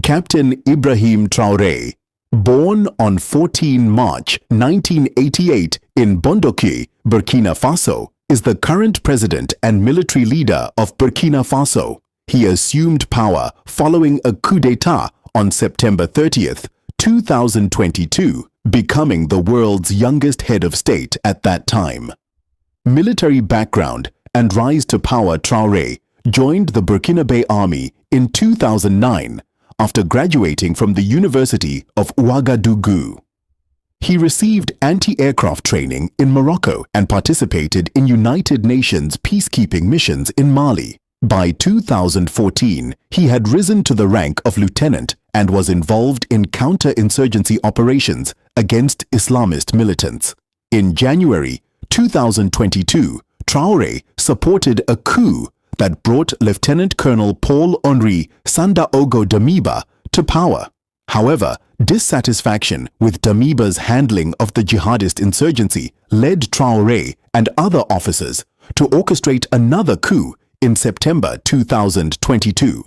Captain Ibrahim Traore, born on 14 March 1988 in Bondoki, Burkina Faso, is the current president and military leader of Burkina Faso. He assumed power following a coup d'etat on September 30th, 2022, becoming the world's youngest head of state at that time. Military background and rise to power. Traore joined the Burkinabe army in 2009 after graduating from the University of Ouagadougou. He received anti-aircraft training in Morocco and participated in United Nations peacekeeping missions in Mali. By 2014, he had risen to the rank of lieutenant and was involved in counter-insurgency operations against Islamist militants. In January 2022, Traore supported a coup that brought Lieutenant Colonel Paul-Henri Sandaogo Damiba to power. However, dissatisfaction with Damiba's handling of the jihadist insurgency led Traore and other officers to orchestrate another coup in September 2022.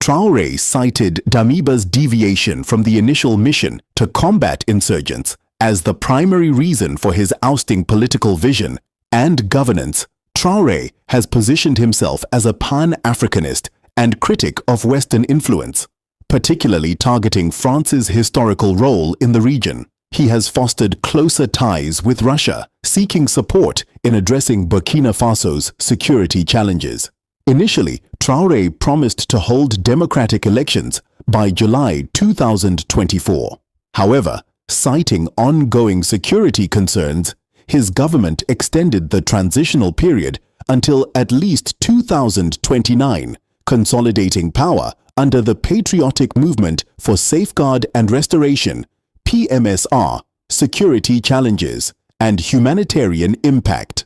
Traore cited Damiba's deviation from the initial mission to combat insurgents as the primary reason for his ousting. Political vision and governance. Traore has positioned himself as a pan-Africanist and critic of Western influence, particularly targeting France's historical role in the region. He has fostered closer ties with Russia, seeking support in addressing Burkina Faso's security challenges. Initially, Traore promised to hold democratic elections by July 2024. However, citing ongoing security concerns, his government extended the transitional period until at least 2029, consolidating power under the Patriotic Movement for Safeguard and Restoration (PMSR), security challenges, and humanitarian impact.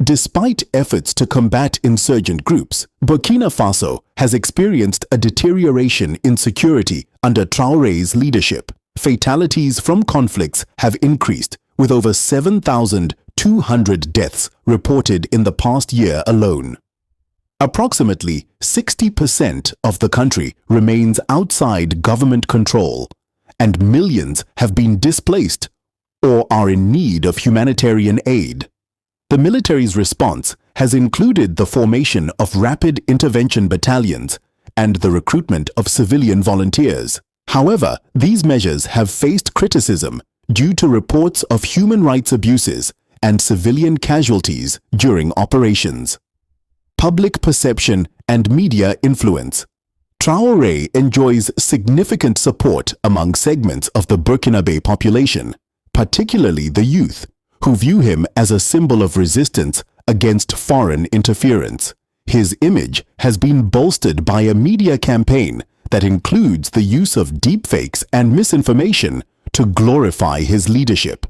Despite efforts to combat insurgent groups, Burkina Faso has experienced a deterioration in security under Traore's leadership. Fatalities from conflicts have increased, with over 7,200 deaths reported in the past year alone. Approximately 60% of the country remains outside government control, and millions have been displaced or are in need of humanitarian aid. The military's response has included the formation of rapid intervention battalions and the recruitment of civilian volunteers. However, these measures have faced criticism due to reports of human rights abuses and civilian casualties during operations. Public perception and media influence. Traore enjoys significant support among segments of the Burkinabe population, particularly the youth, who view him as a symbol of resistance against foreign interference. His image has been bolstered by a media campaign that includes the use of deepfakes and misinformation to glorify his leadership.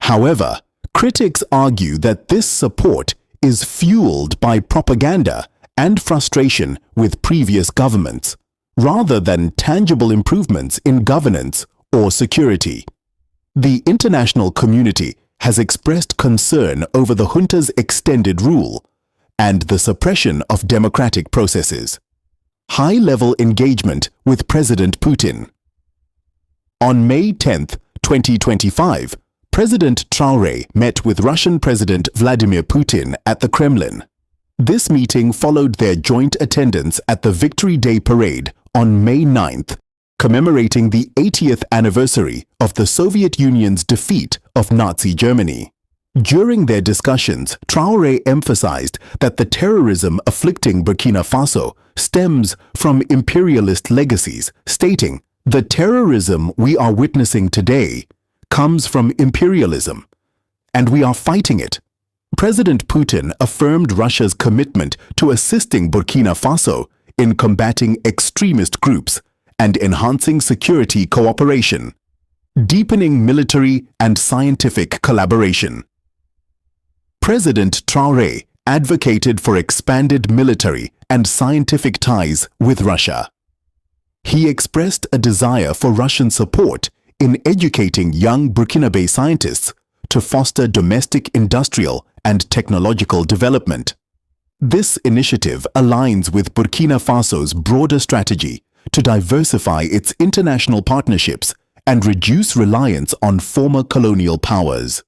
However, critics argue that this support is fueled by propaganda and frustration with previous governments, rather than tangible improvements in governance or security. The international community has expressed concern over the junta's extended rule and the suppression of democratic processes. High-level engagement with President Putin. On May 10, 2025, President Traore met with Russian President Vladimir Putin at the Kremlin. This meeting followed their joint attendance at the Victory Day Parade on May 9th, commemorating the 80th anniversary of the Soviet Union's defeat of Nazi Germany. During their discussions, Traore emphasized that the terrorism afflicting Burkina Faso stems from imperialist legacies, stating, "The terrorism we are witnessing today comes from imperialism, and we are fighting it." President Putin affirmed Russia's commitment to assisting Burkina Faso in combating extremist groups and enhancing security cooperation, deepening military and scientific collaboration. President Traore advocated for expanded military and scientific ties with Russia. He expressed a desire for Russian support in educating young Burkinabe scientists to foster domestic industrial and technological development. This initiative aligns with Burkina Faso's broader strategy to diversify its international partnerships and reduce reliance on former colonial powers.